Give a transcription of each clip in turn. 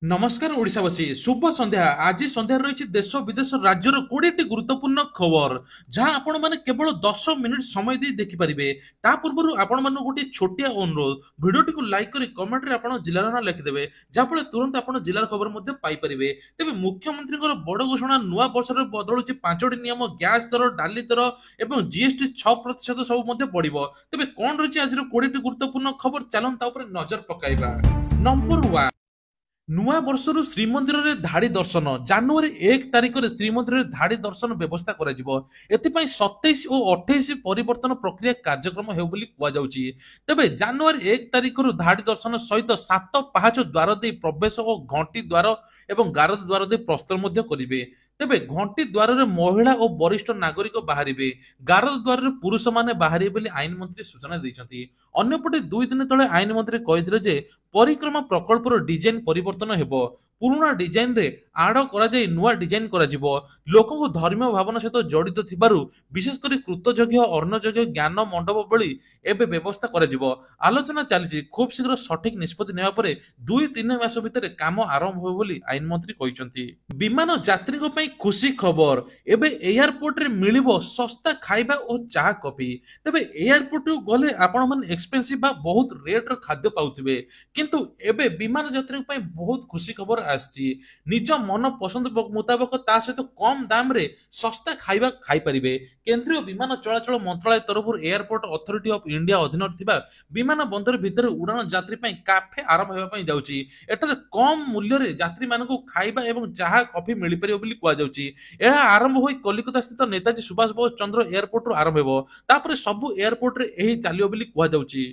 नमस्कार ओडिशावासी शुभ संध्या आज संध्या रही देश विदेश राज्यर 20टी गुरुत्वपूर्ण खबर जहां आपण माने केवल 10 मिनिट समय दे देखिपारे ता पूर्व आपण मान गोटे छोटिया अनुरोध भिडियोटी को लाइक करी कमेंट रे आपण जिलार ना लिखिदेवे जहाँफल तुरंत आपण जिलार खबर मध्य पाइपारे तेज मुख्यमंत्री बड़ घोषणा नुआ वर्ष बदलू 5टी नियम गैस दर डाली दर और जीएसटी 6% सब बढ़ तेज कौन रही आज 20टी गुरुत्वपूर्ण खबर चलता नजर पकाइबा। नंबर 1 नुआ वर्षर श्रीमंदिर रे धाड़ी दर्शन जनवरी 1 तारिख में श्रीमंदिर रे धाड़ी दर्शन व्यवस्था करा जिवो एथिपाई 27 और 28 परिवर्तन प्रक्रिया कार्यक्रम हेउ बोली कुआ जाउची। तबे जनवरी 1 तारिख रु धाड़ी दर्शन सहित 7 पाहाच द्वार दे प्रवेश और घंटी द्वार एवं गारद द्वार दे प्रस्तर मध्य करिवे। तेबे घंटी द्वार रे महिला और वरिष्ठ नागरिक बाहरिबे गारद द्वार रे पुरुष माने बाहरिबे बोली आईन मंत्री सूचना दैछंती। अन्यपटे 2 दिन तळे आईन मंत्री कहिथिले जे परिक्रमा प्रकल्पर डिजाइन परिवर्तन हेबो पुराना डिजाइन रे आड़ करा जाई नुआ डिजाइन करा जिवो लोकको धर्म भावना सहित जड़ित थिबारु विशेष करी कृतज्ञ अर्णज्ञ ज्ञान मंडप भली एबे व्यवस्था करा जिवो। आलोचना चली खूब शीघ्र सठिक निष्पत्ति नेवा परे 2-3 मास भितर काम आरंभ हो बोली आईन मंत्री कहिसंती। विमान यात्री को पई खुशी खबर एबे एयरपोर्ट रे मिलिबो सस्ता खाइबा और चाह कॉफी। तबे एयरपोर्ट रो गले आपण मन एक्सपेंसिव बा बहुत रेट रो खाद्य पाउथिबे किंतु एबे विमान यात्री पई बहुत खुशी खबर आछि निज मन पसंद मुताबिक ता सहित कम दाम रे सस्ता खाइबा खाई परिबे। केंद्रीय विमान चलाचल मंत्रालय तरफ एयरपोर्ट अथॉरिटी ऑफ इंडिया अधीन थिबा विमान बंदर भितर उड़ान यात्री पई काफे आरंभ हेबा पई जाउची एटारे कम मूल्य रे यात्री मानकु खाइबा एवं चाह कॉफी मिली परिबो बोली कुआ जाउची। एहा आरंभ होई कलिकता स्थित नेताजी सुभाष बोस चंद्र एयरपोर्ट रो आरंभ हेबो तापर सब एयरपोर्ट रे एही चालियो बोली कुआ जाउची।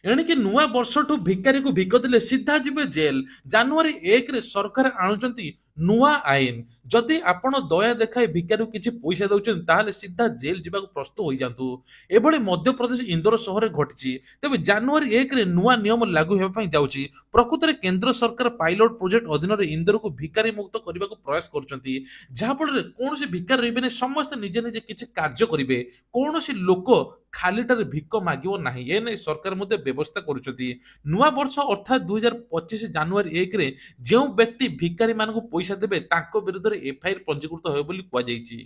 एणिकी नुआ वर्ष ठू भिकारी को भिक देले सीधा जिबे जेल जनवरी 1 रे सरकार आणुचंती नुआ आईन जदि आपण दया देखाई भिकारी किछि पैसा दउछन ताले सीधा जेल जिबाक प्रस्तुत होई जांतु। एभली मध्य प्रदेश इंदौर शहर घटिछि तबे जनवरी 1 रे नुआ नियम लागू हेबा पई जाउछि। प्रकृत रे केंद्र सरकार पायलट प्रोजेक्ट अधीन रे इंदौर को भिकारी मुक्त करबाक प्रयास करछंती जहा फल रे कोनोसी भिकारी रहिबेने समस्त निजे निजे किछि कार्य करिवे कोनोसी लोक खालीटारे भिक मागिबो नाही ए नै सरकार मध्ये व्यवस्था करूछंती। नुआ वर्ष अर्थात 2025 जनवरी 1 रे जेउ व्यक्ति भिकारी मानकु पैसा देबे तांको विरुद्ध रे एफआईआर पंजीकृत होय बोली कुआ जायछि।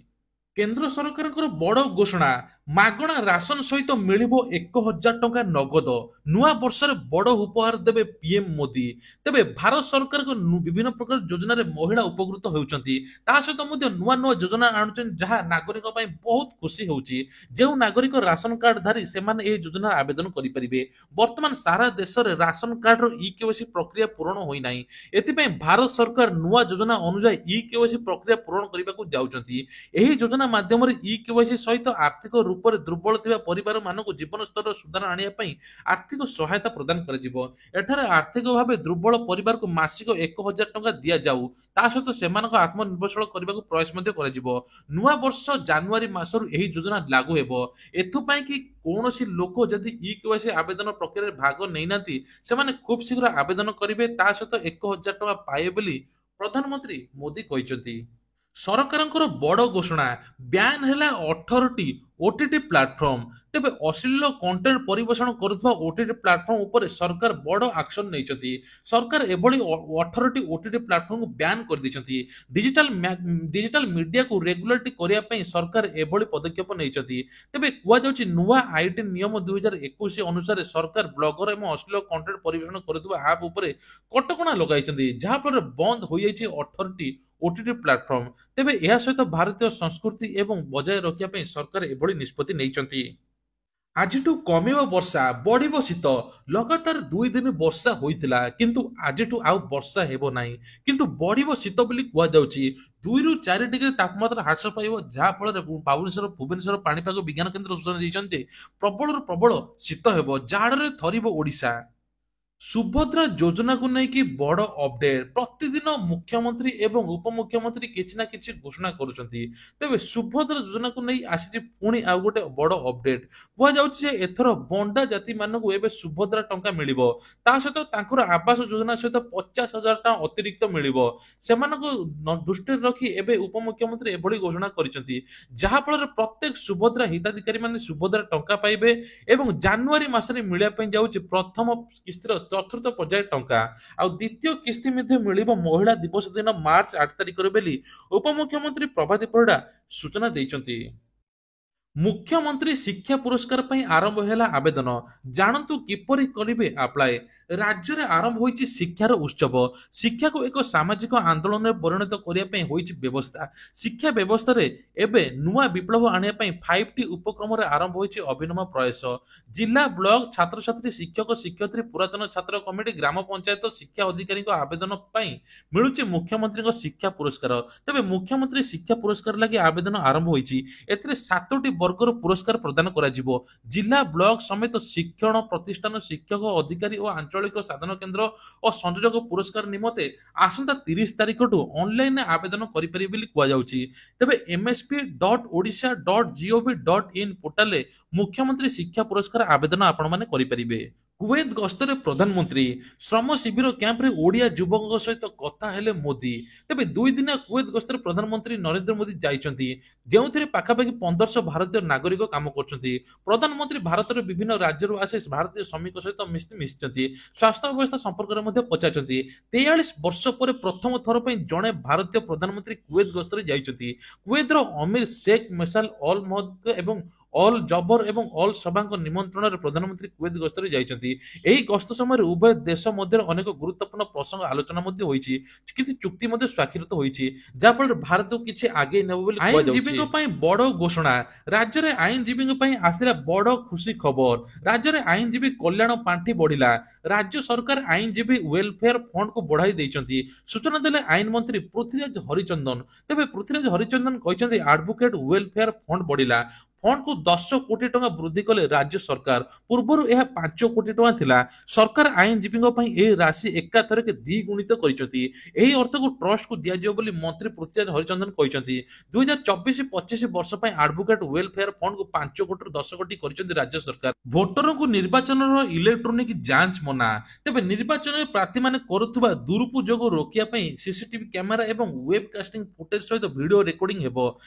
केंद्र सरकार बड़ घोषणा मागणा राशन सहित मिलिबो 1000 टंका नगद नुआ वर्ष बड़ उपहार देबे पीएम मोदी। तेबे भारत सरकार को विभिन्न प्रकार योजना रे महिला उपकृत होउचंती ता सहित मध्ये नुआ नुआ योजना आणुचन जहा नागरिक पई बहुत खुशी होउची। जेउ नागरिक राशन कार्ड धारी से माने ए योजना आवेदन करि परिबे। वर्तमान सारा देश रे राशन कार्ड रो ई केवाईसी प्रक्रिया पूर्ण होई नाही एति पई भारत सरकार नुआ योजना अनुसार ई केवाईसी प्रक्रिया पूर्ण करिबाकू जाउचंती। एही योजना माध्यम रे ई केवाईसी सहित आर्थिक रूप रे दुर्बल थिबा परिवार मानक जीवन स्तर सुधार आनिया पई आर्थिक सहायता प्रदान करा जिवो। एठारे आर्थिक भाबे दुर्बल परिवार को मासिक 1000 टंका दिया जाऊ ता सहित सेमानक आत्मनिर्भरशील करबाकू प्रयास मध्ये करा जिवो। नुआ वर्ष जनवरी मासरु एही योजना लागू हेबो एथु पई कि कोनोसी लोक जदि ई केवाईसी आवेदन प्रक्रिया रे भाग नै नांती से माने खूब शीघ्र आवेदन करिवे ता सहित 1000 टंका पाए बोली प्रधानमंत्री मोदी कहिसंती। सरकारଙ୍କର बड़ घोषणा ब्यान हेला 18टी ओटीटी प्लाटफर्म। तेबे अश्लील कंटेंट परिवेषण करुवा ओटीटी प्लाटफर्म ऊपर सरकार बड़ एक्शन नैचंती। सरकार एभली 18टी ओटीटी प्लाटफर्म को बैन कर दिसंती। डिजिटल मीडिया को रेगुलेट करिया पई सरकार एभली पदक्षेप नैचंती। तेबे कुआ जाउची नुआ आईटी नियम 2021 अनुसार सरकार ब्लॉगर एवं अश्लील कंटेंट परिवेषण करुवा ऐप ऊपर कटकणा लगाइचंती जहा पर बंद होई जाइछि 18टी ओटीटी प्लाटफर्म। तेबे एहा सहित भारतीय संस्कृति एवं बजाय रखिया पई सरकार एभली निष्पत्ति नैचंती। आजिठू कमिब वर्षा बढ़िब शीत लगातार 2 दिन वर्षा होइतिला किंतु आजिठू आउ वर्षा हेबो नाही किंतु बढ़िब शीत बोली कुआ जाउची। 2 रु 4 डिग्री तापमात्रा ह्रास पाइब जहा फल भुवनेश्वर पाणीपाग विज्ञान केन्द्र सूचना दैछन्ते प्रबल प्रबल शीत हेबो जाड़े थरिब ओडिशा। सुभद्रा योजना को लेकिन बड़ अपडेट प्रतिदिन मुख्यमंत्री एवं उपमुख्यमंत्री किछि ना किछि घोषणा करुछंती। तेबे सुभद्रा योजना को नहीं आसी पुणी आ गोटे बड़ अपडेट कुआ जाउछि जे एथर बंडा जाति मानकु एबे सुभद्रा टंका मिलिबो ता सहित तांकर आवास योजना सहित 50,000 टका अतिरिक्त मिलिबो सेमानकु दृष्टि रखी एबे उपमुख्यमंत्री एभली घोषणा करिसंती जहा फल प्रत्येक सुभद्रा हिताधिकारी माने सुभद्रा टंका पाइबे एवं जनवरी मासरे मिलिया पई जाउछि प्रथम किस्तिर ଚତୁର୍ଥ ପର୍ଯ୍ୟାୟ ଟଙ୍କା ଆଉ ଦ୍ୱିତୀୟ କିସ୍ତି ମଧ୍ୟ ମିଳିବ ମହିଳା ଦିବସ ଦିନ ମାର୍ଚ୍ଚ 8 ତାରିଖରେ ବୋଲି ଉପମୁଖ୍ୟମନ୍ତ୍ରୀ ପ୍ରଭାତୀ ପରିଡ଼ା ସୂଚନା ଦେଇଛନ୍ତି। ମୁଖ୍ୟମନ୍ତ୍ରୀ ଶିକ୍ଷା ପୁରସ୍କାର ପାଇଁ ଆରମ୍ଭ ହେଲା ଆବେଦନ, ଜାଣନ୍ତୁ କିପରି କରିବେ ଆପ୍ଲାଏ। ରାଜ୍ୟରେ ଆରମ୍ଭ ହୋଇଛି ଶିକ୍ଷାର ଉତ୍ସବ। ଶିକ୍ଷାକୁ ଏକ ସାମାଜିକ ଆନ୍ଦୋଳନରେ ପରିଣତ କରିବା ପାଇଁ ହୋଇଛି ବ୍ୟବସ୍ଥା। ଶିକ୍ଷା ବ୍ୟବସ୍ଥାରେ ଏବେ ନୂଆ ବିପ୍ଳବ ଆଣିବା ପାଇଁ 5ଟି ଉପକ୍ରମରେ ଆରମ୍ଭ ହୋଇଛି ଅଭିନବ ପ୍ରୟାସ। ଜିଲ୍ଲା, ବ୍ଲକ, ଛାତ୍ରଛାତ୍ରୀ, ଶିକ୍ଷକ, ଶିକ୍ଷୟିତ୍ରୀ, ପୁରାତନ ଛାତ୍ର କମିଟି, ଗ୍ରାମ ପଞ୍ଚାୟତ ଶିକ୍ଷା ଅଧିକାରୀଙ୍କ ଆବେଦନ ପାଇଁ ମିଳୁଛି ମୁଖ୍ୟମନ୍ତ୍ରୀଙ୍କ ଶିକ୍ଷା ପୁରସ୍କାର। ତେବେ ମୁଖ୍ୟମନ୍ତ୍ରୀ ଶିକ୍ଷା ପୁରସ୍କାର ଲାଗି ଆବେଦନ ଆରମ୍ଭ ହୋଇଛି। ଏଥିରେ 7ଟି ବର୍ଗର ପୁରସ୍କାର ପ୍ରଦାନ କରାଯିବ। ଜିଲ୍ଲା, ବ୍ଲକ ସମେତ ଶିକ୍ଷଣ ପ୍ରତିଷ୍ଠାନ, ଶିକ୍ଷକ, ଅଧିକାରୀ ଓ ଆଞ୍ଚଳିକ ସାଧନ କେନ୍ଦ୍ର ଓ ସଂଯୋଜକ ପୁରସ୍କାର ନିମନ୍ତେ ଆସନ୍ତା 30 ତାରିଖଠୁ ଅନଲାଇନରେ ଆବେଦନ କରିପାରିବେ ବୋଲି କୁହାଯାଉଛି। ତେବେ msp.odisha.gov.in ପୋର୍ଟାଲରେ ମୁଖ୍ୟମନ୍ତ୍ରୀ ଶିକ୍ଷା ପୁରସ୍କାର ଆବେଦନ ଆପଣମାନେ କରିପାରିବେ। କୁଏତ ଗସ୍ତରେ ପ୍ରଧାନମନ୍ତ୍ରୀ, ଶ୍ରମ ଶିବିର କ୍ୟାମ୍ପରେ ଓଡ଼ିଆ ଯୁବକଙ୍କ ସହିତ କଥା ହେଲେ ମୋଦି। ତେବେ 2 ଦିନିଆ କୁଏତ ଗସ୍ତରେ ପ୍ରଧାନମନ୍ତ୍ରୀ ନରେନ୍ଦ୍ର ମୋଦି ଯାଇଛନ୍ତି, ଯେଉଁଥିରେ ପାଖାପାଖି 1500 ଭାରତୀୟ ନାଗରିକ କାମ କରୁଛନ୍ତି। ପ୍ରଧାନମନ୍ତ୍ରୀ ଭାରତର ବିଭିନ୍ନ ରାଜ୍ୟରୁ ଆସି ଭାରତୀୟ ଶ୍ରମିକ ସହିତ ମିଶିଛନ୍ତି, ସ୍ୱାସ୍ଥ୍ୟ ବ୍ୟବସ୍ଥା ସମ୍ପର୍କରେ ମଧ୍ୟ ପଚାରିଛନ୍ତି। 43 ବର୍ଷ ପରେ ପ୍ରଥମ ଥର ପାଇଁ ଜଣେ ଭାରତୀୟ ପ୍ରଧାନମନ୍ତ୍ରୀ କୁଏତ ଗସ୍ତରେ ଯାଇଛନ୍ତି। କୁଏତର ଅମିର ଶେଖ ମେସାଲ ଅଲ ମହଦ ଏବଂ ଅଲ ଜବର ଏବଂ ଅଲ ସବାଙ୍କ ନିମନ୍ତ୍ରଣରେ ପ୍ରଧାନମନ୍ତ୍ରୀ କୁଏତ ଗସ୍ତରେ ଯାଇଛନ୍ତି। ଏହି ଗସ୍ତ ସମୟରେ ଉଭୟ ଦେଶ ମଧ୍ୟରେ ଅନେକ ଗୁରୁତ୍ୱପୂର୍ଣ୍ଣ ପ୍ରସଙ୍ଗ ଆଲୋଚନା ମଧ୍ୟ ହୋଇଛି, କିଛି ଚୁକ୍ତି ମଧ୍ୟ ସ୍ୱାକ୍ଷରିତ ହୋଇଛି, ଯାହାଫଳରେ ଭାରତକୁ କିଛି ଆଗେଇ ନେବ ବୋଲି କୁହାଯାଉଛି। ଆଇନଜୀବୀଙ୍କ ପାଇଁ ବଡ଼ ଘୋଷଣା, ରାଜ୍ୟରେ ଆଇନଜୀବୀଙ୍କ ପାଇଁ ଆସିଲା ବଡ଼ ଖୁସି ଖବର। ରାଜ୍ୟରେ ଆଇନଜୀବୀ କଲ୍ୟାଣ ପାଣ୍ଠି ବଢିଲା। ରାଜ୍ୟ ସରକାର ଆଇନଜୀବୀ ୱେଲଫେୟାର ଫଣ୍ଡକୁ ବଢାଇ ଦେଇଛନ୍ତି, ସୂଚନା ଦେଲେ ଆଇନ ମନ୍ତ୍ରୀ ପୃଥ୍ୱୀରାଜ ହରିଚନ୍ଦନ। ତେବେ ପୃଥ୍ୱୀରାଜ ହରିଚନ୍ଦନ କହିଛନ୍ତି ଆଡଭୋକେଟ ୱେଲଫେୟାର ଫଣ୍ଡ ବଢିଲା। ଫଣ୍ଡକୁ 10 କୋଟି ଟଙ୍କା ବୃଦ୍ଧି କଲେ ରାଜ୍ୟ ସରକାର। ପୂର୍ବରୁ ଏହା 5 କୋଟି ଟଙ୍କା ଥିଲା। ସରକାର ଆଇନଜୀବୀଙ୍କ ପାଇଁ ଏହି ରାଶି ଏକାଥରକେ ଦ୍ୱିଗୁଣିତ କରିଛନ୍ତି। ଏହି ଅର୍ଥକୁ ଟ୍ରଷ୍ଟକୁ ଦିଆଯିବ ବୋଲି ମନ୍ତ୍ରୀ ପୃଥ୍ୱୀରାଜ ହରିଚନ୍ଦନ କହିଛନ୍ତି। 2024-25 ବର୍ଷ ପାଇଁ ଆଡଭୋକେଟ ୱେଲଫେୟାର ଫଣ୍ଡକୁ 5 କୋଟିରୁ 10 କୋଟି କରିଛନ୍ତି ରାଜ୍ୟ ସରକାର। ଭୋଟରଙ୍କୁ ନିର୍ବାଚନର ଇଲେକ୍ଟ୍ରୋନିକ ଯାଞ୍ଚ ମନା। ତେବେ ନିର୍ବାଚନରେ ପ୍ରାର୍ଥୀମାନେ କରୁଥିବା ଦୁରୁପଯୋଗ ରୋକିବା ପାଇଁ ସିସିଟିଭି କ୍ୟାମେରା ଏବଂ ୱେବ କାଷ୍ଟିଂ ଫୁଟେଜ ସହିତ ଭିଡିଓ ରେକର୍ଡିଂ ହେବ।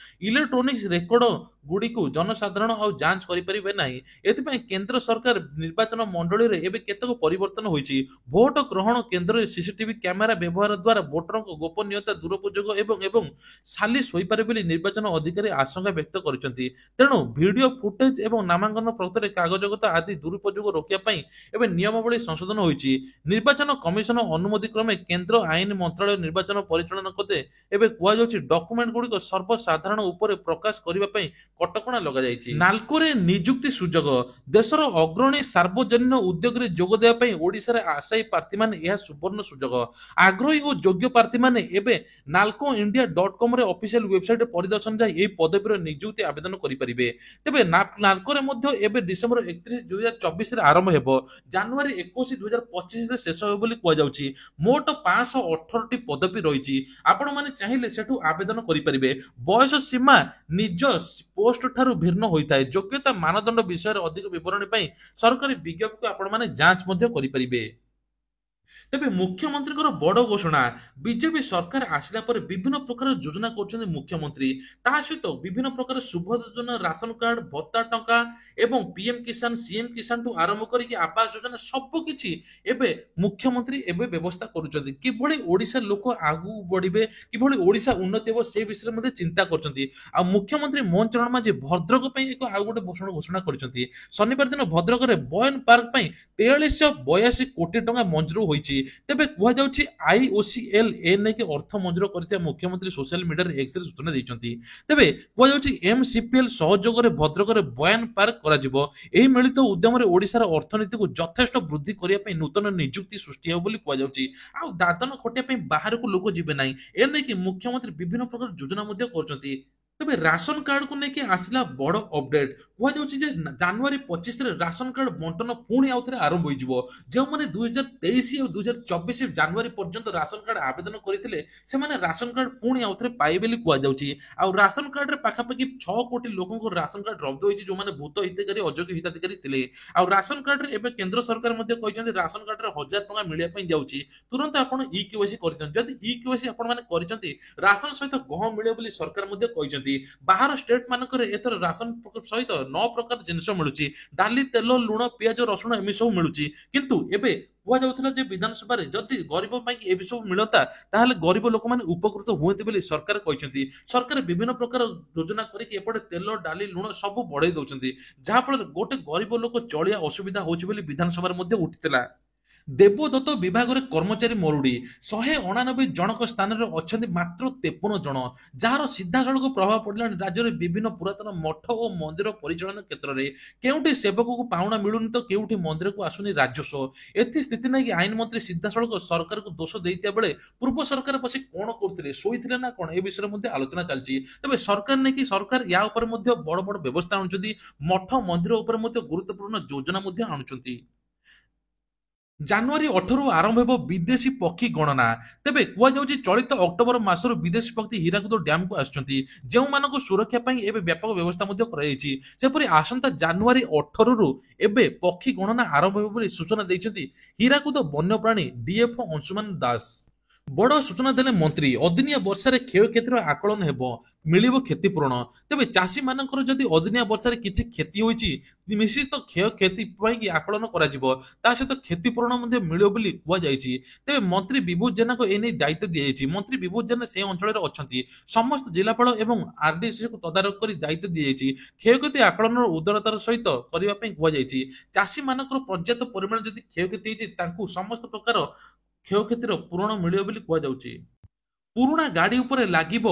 ଇଲେକ୍ଟ୍ରୋନିକ୍ସ ରେକର୍ଡ ଗୁଡ଼ିକୁ ଜନସାଧାରଣ ଆଉ ଯାଞ୍ଚ କରିପାରିବେ ନାହିଁ। ଏଥିପାଇଁ କେନ୍ଦ୍ର ସରକାର ନିର୍ବାଚନ ମଣ୍ଡଳୀରେ ଏବେ କେତେକ ପରିବର୍ତ୍ତନ ହୋଇଛି। ଭୋଟ ଗ୍ରହଣ କେନ୍ଦ୍ରରେ ସିସିଟିଭି କ୍ୟାମେରା ବ୍ୟବହାର ଦ୍ୱାରା ଭୋଟରଙ୍କ ଗୋପନୀୟତା ଦୁରୁପଯୋଗ ଏବଂ ସାଲିସ ହୋଇପାରେ ବୋଲି ନିର୍ବାଚନ ଅଧିକାରୀ ଆଶଙ୍କା ବ୍ୟକ୍ତ କରିଛନ୍ତି। ତେଣୁ ଭିଡିଓ ଫୁଟେଜ ଏବଂ ନାମାଙ୍କନ ପତ୍ରରେ କାଗଜଗତ ଆଦି ଦୁରୁପଯୋଗ ରୋକିବା ପାଇଁ ଏବେ ନିୟମାବଳୀ ସଂଶୋଧନ ହୋଇଛି। ନିର୍ବାଚନ କମିଶନ ଅନୁମତି କ୍ରମେ କେନ୍ଦ୍ର ଆଇନ ମନ୍ତ୍ରାଳୟ ନିର୍ବାଚନ ପରିଚାଳନା କରେ। ଏବେ କୁହାଯାଉଛି ଡକୁମେଣ୍ଟ ଗୁଡ଼ିକ ସର୍ବସାଧାରଣ ଉପରେ ପ୍ରକାଶ କରିବା ପାଇଁ କଟକଣା ଲଗାଯାଇଛି। ନାଲ୍କୋରେ ନିଯୁକ୍ତି ସୁଯୋଗ, ଦେଶର ଅଗ୍ରଣୀ ସାର୍ବଜନୀନ ଉଦ୍ୟୋଗରେ ଯୋଗ ଦେବା ପାଇଁ ଓଡ଼ିଶାରେ ଆଶାୟୀ ପ୍ରାର୍ଥୀମାନେ ଏହା ସୁବର୍ଣ୍ଣ ସୁଯୋଗ। ଆଗ୍ରହୀ ଓ ଯୋଗ୍ୟ ପ୍ରାର୍ଥୀମାନେ ଏବେ nalcoindia.comରେ ଅଫିସିଆଲ ୱେବସାଇଟ ପରିଦର୍ଶନ ଯାଇ ଏହି ପଦବୀର ନିଯୁକ୍ତି ଆବେଦନ କରିପାରିବେ। ତେବେ ନାଲ୍କୋରେ ମଧ୍ୟ ଏବେ ଡିସେମ୍ବର 31, 2024ରେ ଆରମ୍ଭ ହେବ, ଜାନୁଆରୀ 21, 2025ରେ ଶେଷ ହେବ ବୋଲି କୁହାଯାଉଛି। ମୋଟ 518ଟି ପଦବୀ ରହିଛି। ଆପଣମାନେ ଚାହିଁଲେ ସେଠୁ ଆବେଦନ କରିପାରିବେ। ବୟସ ସୀମା ନିଜ ପୋଷ୍ଟ ଠାରୁ ଭିନ୍ନ ହୋଇଥାଏ। ଯୋଗ୍ୟତା ମାନଦଣ୍ଡ ବିଷୟରେ ଅଧିକ ବିବରଣୀ ପାଇଁ ସରକାରୀ ବିଜ୍ଞପ୍ତିକୁ ଆପଣମାନେ ଯାଞ୍ଚ ମଧ୍ୟ କରିପାରିବେ। ତେବେ ମୁଖ୍ୟମନ୍ତ୍ରୀଙ୍କର ବଡ଼ ଘୋଷଣା, ବିଜେପି ସରକାର ଆସିଲା ପରେ ବିଭିନ୍ନ ପ୍ରକାର ଯୋଜନା କରୁଛନ୍ତି ମୁଖ୍ୟମନ୍ତ୍ରୀ। ତା ସହିତ ବିଭିନ୍ନ ପ୍ରକାର ସୁଭଦ୍ରା ଯୋଜନା, ରାସନ କାର୍ଡ, ଭତ୍ତା ଟଙ୍କା ଏବଂ ପିଏମ କିଷାନ, ସିଏମ କିଷାନଠୁ ଆରମ୍ଭ କରିକି ଆବାସ ଯୋଜନା ସବୁକିଛି ଏବେ ମୁଖ୍ୟମନ୍ତ୍ରୀ ଏବେ ବ୍ୟବସ୍ଥା କରୁଛନ୍ତି। କିଭଳି ଓଡ଼ିଶା ଲୋକ ଆଗକୁ ବଢିବେ, କିଭଳି ଓଡ଼ିଶା ଉନ୍ନତି ହେବ ସେ ବିଷୟରେ ମଧ୍ୟ ଚିନ୍ତା କରୁଛନ୍ତି। ଆଉ ମୁଖ୍ୟମନ୍ତ୍ରୀ ମୋହନ ଚରଣ ମାଝୀ ଭଦ୍ରକ ପାଇଁ ଆଉ ଗୋଟେ ଘୋଷଣା କରିଛନ୍ତି। ଶନିବାର ଦିନ ଭଦ୍ରକରେ ବୟନ ପାର୍କ ପାଇଁ 4382 କୋଟି ଟଙ୍କା ମଞ୍ଜୁର ହୋଇଛି। ତେବେ କୁହାଯାଉଛି ଆଇଓସିଏଲ ଏ ନେଇକି ଅର୍ଥ ମଞ୍ଜୁର କରିଥିବା ମୁଖ୍ୟମନ୍ତ୍ରୀ ସୋସିଆଲ ମିଡିଆରେ ଏକ୍ସରେ ସୂଚନା ଦେଇଛନ୍ତି। ତେବେ କୁହାଯାଉଛି ଏମସିପିଏଲ ସହଯୋଗରେ ଭଦ୍ରକରେ ବୟାନ ପାର୍କ କରାଯିବ। ଏହି ମିଳିତ ଉଦ୍ୟମରେ ଓଡ଼ିଶାର ଅର୍ଥନୀତିକୁ ଯଥେଷ୍ଟ ବୃଦ୍ଧି କରିବା ପାଇଁ ନୂତନ ନିଯୁକ୍ତି ସୃଷ୍ଟି ହେବ ବୋଲି କୁହାଯାଉଛି। ଆଉ ଦାଦନ ଖଟିବା ପାଇଁ ବାହାରକୁ ଲୋକ ଯିବେ ନାହିଁ, ଏ ନେଇକି ମୁଖ୍ୟମନ୍ତ୍ରୀ ବିଭିନ୍ନ ପ୍ରକାର ଯୋଜନା ମଧ୍ୟ କରୁଛନ୍ତି। ତେବେ ରାସନ କାର୍ଡକୁ ନେଇକି ଆସିଲା ବଡ ଅପଡେଟ। କୁହାଯାଉଛି ଯେ ଜାନୁଆରୀ 25ରେ ରାସନ କାର୍ଡ ବଣ୍ଟନ ପୁଣି ଆଉଥରେ ଆରମ୍ଭ ହୋଇଯିବ। ଯେଉଁମାନେ 2023 ଆଉ 2024 ଜାନୁଆରୀ ପର୍ଯ୍ୟନ୍ତ ରାସନ କାର୍ଡ ଆବେଦନ କରିଥିଲେ ସେମାନେ ରାସନ କାର୍ଡ ପୁଣି ଆଉଥରେ ପାଇବେ ବୋଲି କୁହାଯାଉଛି। ଆଉ ରାସନ କାର୍ଡରେ ପାଖାପାଖି 6 କୋଟି ଲୋକଙ୍କର ରାସନ କାର୍ଡ ରଦ୍ଦ ହୋଇଛି, ଯେଉଁମାନେ ଭୂତ ହିତାଧିକାରୀ, ଅଯୋଗ୍ୟ ହିତାଧିକାରୀ ଥିଲେ। ଆଉ ରାସନ କାର୍ଡରେ ଏବେ କେନ୍ଦ୍ର ସରକାର ମଧ୍ୟ କହିଛନ୍ତି ରାସନ କାର୍ଡରେ 1000 ଟଙ୍କା ମିଳିବା ପାଇଁ ଯାଉଛି। ତୁରନ୍ତ ଆପଣ ଇ କେୱାଇସି କରିଦିଅନ୍ତୁ। ଯଦି ଇ କେୱାଇସି ଆପଣ ମାନେ କରିଛନ୍ତି, ରାସନ ସହିତ ଗହମ ମିଳିବ ବୋଲି ସରକାର ମଧ୍ୟ କହିଛନ୍ତି। ସବସିଡି ବାହାର ଷ୍ଟେଟ ମାନଙ୍କରେ ଏଥର ରାସନ ସହିତ 9 ପ୍ରକାର ଜିନିଷ ମିଳୁଛି ଡାଲି ତେଲ ଲୁଣ ପିଆଜ ରସୁଣ ଏମିତି ସବୁ ମିଳୁଛି କିନ୍ତୁ ଏବେ କୁହାଯାଉଥିଲା ଯେ ବିଧାନସଭାରେ ଯଦି ଗରିବ ପାଇଁ ଏ ସବୁ ମିଳନ୍ତା ତାହେଲେ ଗରିବ ଲୋକମାନେ ଉପକୃତ ହୁଅନ୍ତି ବୋଲି ସରକାର କହିଛନ୍ତି ସରକାର ବିଭିନ୍ନ ପ୍ରକାର ଯୋଜନା କରିକି ଏପଟେ ତେଲ ଡାଲି ଲୁଣ ସବୁ ବଢେଇ ଦଉଛନ୍ତି ଯାହା ଫଳରେ ଗୋଟେ ଗରିବ ଲୋକ ଚଳିଆ ଅସୁବିଧା ହଉଛି ବୋଲି ବିଧାନସଭାରେ ମଧ୍ୟ ଉଠିଥିଲା ଦେବଦତ୍ତ ବିଭାଗରେ କର୍ମଚାରୀ ମରୁଡି 199 ଜଣଙ୍କ ସ୍ଥାନରେ ଅଛନ୍ତି ମାତ୍ର 53 ଜଣ ଯାହାର ସିଧାସଳଖ ପ୍ରଭାବ ପଡ଼ିଲାଣି ରାଜ୍ୟରେ ବିଭିନ୍ନ ପୁରାତନ ମଠ ଓ ମନ୍ଦିର ପରିଚାଳନା କ୍ଷେତ୍ରରେ କେଉଁଠି ସେବକକୁ ପାଉଣା ମିଳୁନି ତ କେଉଁଠି ମନ୍ଦିରକୁ ଆସୁନି ରାଜସ୍ୱ ଏଥି ସ୍ଥିତି ନେଇକି ଆଇନ ମନ୍ତ୍ରୀ ସିଧାସଳଖ ସରକାରକୁ ଦୋଷ ଦେଇଥିବା ବେଳେ ପୂର୍ବ ସରକାର ବସି କଣ କରୁଥିଲେ ଶୋଇଥିଲେ ନା କଣ ଏ ବିଷୟରେ ମଧ୍ୟ ଆଲୋଚନା ଚାଲିଛି ତେବେ ସରକାର ନେଇକି ସରକାର ୟା ଉପରେ ମଧ୍ୟ ବଡ ବଡ ବ୍ୟବସ୍ଥା ଆଣୁଛନ୍ତି ମଠ ମନ୍ଦିର ଉପରେ ମଧ୍ୟ ଗୁରୁତ୍ୱପୂର୍ଣ୍ଣ ଯୋଜନା ମଧ୍ୟ ଆଣୁଛନ୍ତି ଜାନୁଆରୀ 18ରୁ ଆରମ୍ଭ ହେବ ବିଦେଶୀ ପକ୍ଷୀ ଗଣନା ତେବେ କୁହାଯାଉଛି ଚଳିତ ଅକ୍ଟୋବର ମାସରୁ ବିଦେଶୀ ପକ୍ଷୀ ହୀରାକୁଦ ଡ୍ୟାମକୁ ଆସୁଛନ୍ତି ଯେଉଁମାନଙ୍କୁ ସୁରକ୍ଷା ପାଇଁ ଏବେ ବ୍ୟାପକ ବ୍ୟବସ୍ଥା ମଧ୍ୟ କରାଯାଇଛି ସେପରି ଆସନ୍ତା ଜାନୁଆରୀ 18ରୁ ଏବେ ପକ୍ଷୀ ଗଣନା ଆରମ୍ଭ ହେବ ବୋଲି ସୂଚନା ଦେଇଛନ୍ତି ହୀରାକୁଦ ବନ୍ୟପ୍ରାଣୀ ଡିଏଫ ଅଂଶୁମାନ ଦାସ ବଡ ସୂଚନା ଦେଲେ ମନ୍ତ୍ରୀ ଅଦିନିଆ ବର୍ଷାରେ କ୍ଷୟକ୍ଷତିର ଆକଳନ ହେବ ମିଳିବ କ୍ଷତିପୂରଣ ତେବେ ଚାଷୀ ମାନଙ୍କର ଯଦି ଅଦିନିଆ ବର୍ଷାରେ କିଛି କ୍ଷତି ହୋଇଛି ନିଶ୍ଚିତ କ୍ଷୟକ୍ଷତି ପାଇଁ ଆକଳନ କରାଯିବ ତା ସହିତ କ୍ଷତିପୂରଣ ମଧ୍ୟ ମିଳିବ ବୋଲି କୁହାଯାଇଛି ତେବେ ମନ୍ତ୍ରୀ ବିଭୂତ ଜେନାଙ୍କୁ ଏନେଇ ଦାୟିତ୍ୱ ଦିଆଯାଇଛି ମନ୍ତ୍ରୀ ବିଭୂତ ଜେନା ସେ ଅଞ୍ଚଳରେ ଅଛନ୍ତି ସମସ୍ତ ଜିଲ୍ଲାପାଳ ଏବଂ ଆରଡିସିକୁ ତଦାରଖ କରି ଦାୟିତ୍ୱ ଦିଆଯାଇଛି କ୍ଷୟକ୍ଷତି ଆକଳନର ଉଦାରତାର ସହିତ କରିବା ପାଇଁ କୁହାଯାଇଛି ଚାଷୀ ମାନଙ୍କର ପର୍ଯ୍ୟାପ୍ତ ପରିମାଣ ଯଦି କ୍ଷୟକ୍ଷତି ହେଇଛି ତାଙ୍କୁ ସମସ୍ତ ପ୍ରକାର କ୍ଷୟକ୍ଷତିର ପୂରଣ ମିଳିବ ବୋଲି କୁହାଯାଉଛି ପୁରୁଣା ଗାଡି ଉପରେ ଲାଗିବ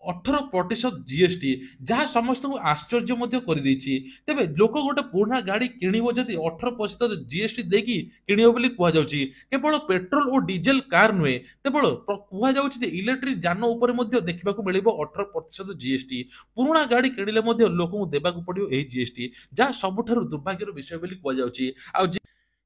18% ଜିଏସଟି ଯାହା ସମସ୍ତଙ୍କୁ ଆଶ୍ଚର୍ଯ୍ୟ ମଧ୍ୟ କରିଦେଇଛି ତେବେ ଲୋକ ଗୋଟେ ପୁରୁଣା ଗାଡି କିଣିବ ଯଦି 18% ଜିଏସଟି ଦେଇକି କିଣିବ ବୋଲି କୁହାଯାଉଛି କେବଳ ପେଟ୍ରୋଲ ଓ ଡିଜେଲ କାର୍ ନୁହେଁ କେବଳ କୁହାଯାଉଛି ଯେ ଇଲେକ୍ଟ୍ରିକ ଯାନ ଉପରେ ମଧ୍ୟ ଦେଖିବାକୁ ମିଳିବ 18% ଜିଏସଟି ପୁରୁଣା ଗାଡି କିଣିଲେ ମଧ୍ୟ ଲୋକଙ୍କୁ ଦେବାକୁ ପଡିବ ଏହି ଜିଏସଟି ଯାହା ସବୁଠାରୁ ଦୁର୍ଭାଗ୍ୟର ବିଷୟ ବୋଲି କୁହାଯାଉଛି ଆଉ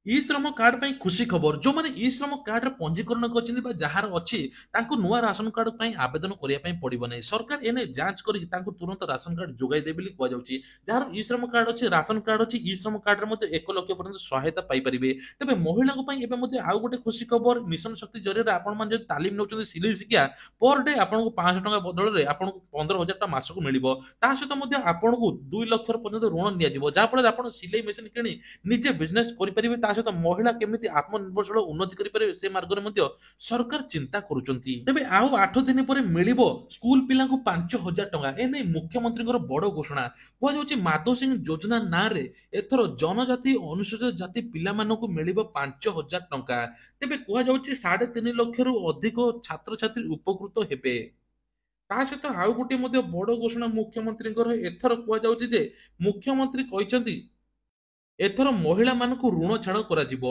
ଇ ଶ୍ରମ କାର୍ଡ ପାଇଁ ଖୁସି ଖବର ଯୋଉମାନେ ଇ ଶ୍ରମ କାର୍ଡରେ ପଞ୍ଜୀକରଣ କରିଛନ୍ତି ବା ଯାହାର ଅଛି ତାଙ୍କୁ ନୂଆ ରାସନ କାର୍ଡ ପାଇଁ ଆବେଦନ କରିବା ପାଇଁ ପଡିବ ନାହିଁ ସରକାର ଏନେ ଯାଞ୍ଚ କରିକି ତାଙ୍କୁ ତୁରନ୍ତ ରାସନ କାର୍ଡ ଯୋଗାଇ ଦେବେ ବୋଲି କୁହାଯାଉଛି ଯାହାର ଇ ଶ୍ରମ କାର୍ଡ ଅଛି ରାସନ କାର୍ଡ ଅଛି ଇ ଶ୍ରମ କାର୍ଡରେ ମଧ୍ୟ 1 ଲକ୍ଷ ପର୍ଯ୍ୟନ୍ତ ସହାୟତା ପାଇପାରିବେ ତେବେ ମହିଳାଙ୍କ ପାଇଁ ଏବେ ମଧ୍ୟ ଆଉ ଗୋଟେ ଖୁସି ଖବର ମିଶନ ଶକ୍ତି ଜରିଆରେ ଆପଣମାନେ ଯଦି ତାଲିମ ନେଉଛନ୍ତି ସିଲେଇ ଶିକ୍ଷା ପର ଡେ ଆପଣଙ୍କୁ 500 ଟଙ୍କା ବଦଳରେ ଆପଣଙ୍କୁ 15,000 ଟଙ୍କା ମାସକୁ ମିଳିବ ତା ସହିତ ମଧ୍ୟ ଆପଣଙ୍କୁ 2 ଲକ୍ଷ ପର୍ଯ୍ୟନ୍ତ ଋଣ ନିଆଯିବ ଯାହାଫଳରେ ଆପଣ ସିଲେଇ ମେସିନ କିଣି ନିଜେ ବିଜନେସ କରିପାରିବେ ତା ସହିତ ମହିଳା କେମିତି ଆତ୍ମନିର୍ଭରଶୀଳ ଉନ୍ନତି କରିପାରିବେ ସେ ମାର୍ଗରେ ମଧ୍ୟ ସରକାର ଚିନ୍ତା କରୁଛନ୍ତି ତେବେ ଆଉ 8 ଦିନ ପରେ ମିଳିବ ସ୍କୁଲ ପିଲାଙ୍କୁ 5,000 ଟଙ୍କା ଏନେଇ ମୁଖ୍ୟମନ୍ତ୍ରୀଙ୍କର ବଡ ଘୋଷଣା କୁହାଯାଉଛି ମାଧବ ସିଂ ଯୋଜନା ନାଁରେ ଏଥର ଜନଜାତି ଅନୁସୂଚିତ ଜାତି ପିଲାମାନଙ୍କୁ ମିଳିବ 5,000 ଟଙ୍କା ତେବେ କୁହାଯାଉଛି 3.5 ଲକ୍ଷରୁ ଅଧିକ ଛାତ୍ରଛାତ୍ରୀ ଉପକୃତ ହେବେ ତା ସହିତ ଆଉ ଗୋଟିଏ ମଧ୍ୟ ବଡ ଘୋଷଣା ମୁଖ୍ୟମନ୍ତ୍ରୀଙ୍କର ଏଥର କୁହାଯାଉଛି ଯେ ମୁଖ୍ୟମନ୍ତ୍ରୀ କହିଛନ୍ତି ଏଥର ମହିଳାମାନଙ୍କୁ ଋଣ ଛାଡ଼ କରାଯିବ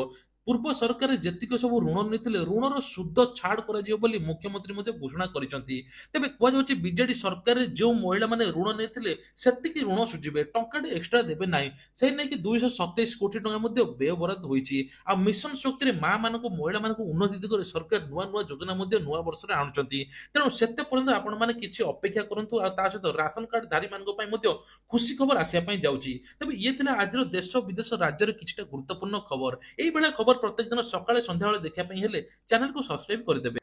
ପୂର୍ବ ସରକାର ଯେତିକି ସବୁ ଋଣ ନେଇଥିଲେ ଋଣର ସୁଧ ଛାଡ଼ କରାଯିବ ବୋଲି ମୁଖ୍ୟମନ୍ତ୍ରୀ ମଧ୍ୟ ଘୋଷଣା କରିଛନ୍ତି ତେବେ କୁହାଯାଉଛି ବିଜେଡି ସରକାରରେ ଯେଉଁ ମହିଳାମାନେ ଋଣ ନେଇଥିଲେ ସେତିକି ଋଣ ସୁଝିବେ ଟଙ୍କାଟେ ଏକ୍ସଟ୍ରା ଦେବେ ନାହିଁ ସେଇ ନେଇକି 227 କୋଟି ଟଙ୍କା ମଧ୍ୟ ବ୍ୟୟ ବରାଦ ହୋଇଛି ଆଉ ମିଶନ ଶକ୍ତିରେ ମା ମାନଙ୍କୁ ମହିଳାମାନଙ୍କୁ ଉନ୍ନତି ଦିଗରେ ସରକାର ନୂଆ ନୂଆ ଯୋଜନା ମଧ୍ୟ ନୂଆ ବର୍ଷରେ ଆଣୁଛନ୍ତି ତେଣୁ ସେତେ ପର୍ଯ୍ୟନ୍ତ ଆପଣମାନେ କିଛି ଅପେକ୍ଷା କରନ୍ତୁ ଆଉ ତା ସହିତ ରାସନ କାର୍ଡ ଧାରୀମାନଙ୍କ ପାଇଁ ମଧ୍ୟ ଖୁସି ଖବର ଆସିବା ପାଇଁ ଯାଉଛି ତେବେ ଇଏ ଥିଲା ଆଜିର ଦେଶ ବିଦେଶ ରାଜ୍ୟର କିଛିଟା ଗୁରୁତ୍ୱପୂର୍ଣ୍ଣ ଖବର ଏଇଭଳିଆ ଖବର ପ୍ରତ୍ୟେକ ଦିନ ସକାଳେ ସନ୍ଧ୍ୟାବେଳେ ଦେଖିବା ପାଇଁ ହେଲେ ଚ୍ୟାନେଲକୁ ସବସ୍କ୍ରାଇବ କରିଦେବେ